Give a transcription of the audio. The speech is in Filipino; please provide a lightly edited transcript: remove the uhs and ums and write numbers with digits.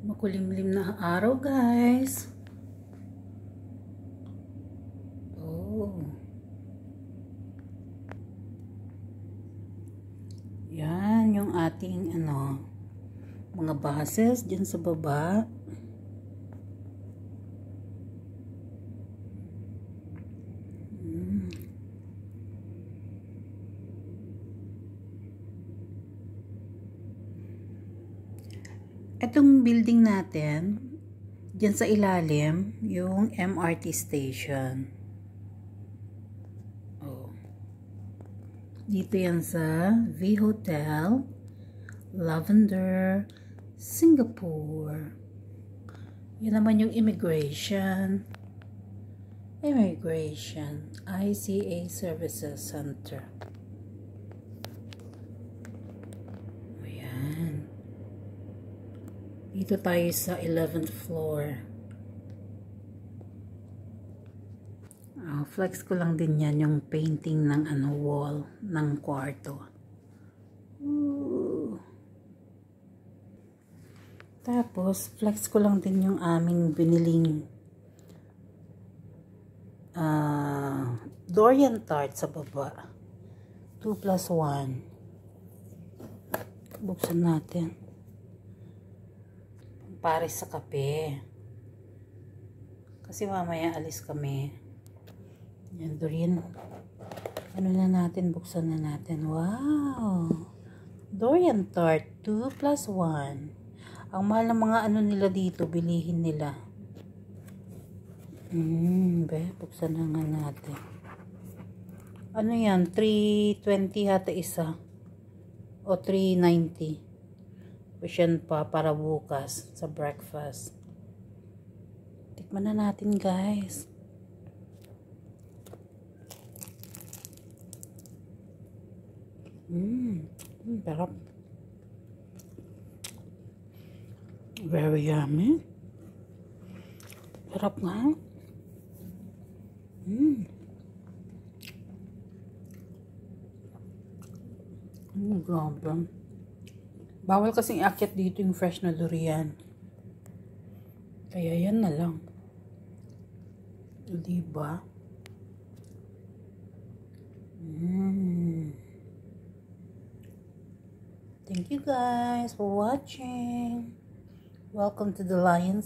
Makulimlim na araw, guys. Oh. Yan yung ating mga bases dyan sa baba. Itong building natin, dyan sa ilalim, yung MRT station. Oh. Dito yan sa V Hotel, Lavender, Singapore. Yan naman yung immigration. ICA Services Center. Ayan. Dito tayo sa 11th floor. Flex ko lang din yan yung painting ng wall ng kwarto. Tapos flex ko lang din yung aming biniling Dorian tart sa baba. 2+1. Buksan natin. Pares sa kape. Kasi mamaya alis kami. Yan, Dorian. Ano na natin? Buksan na natin. Wow! Dorian tart. 2+1. Ang mahal ng mga nila dito. Bilihin nila. Buksan na nga natin. Ano yan? 320 hata isa. O 390. Yan pa para bukas sa breakfast. Tikman na natin, guys. Sarap. Very yummy. Sarap nga. Grabe. Bawal kasing iakyat dito yung fresh na durian. Kaya yan na lang. Diba? Thank you guys for watching. Welcome to the Lions.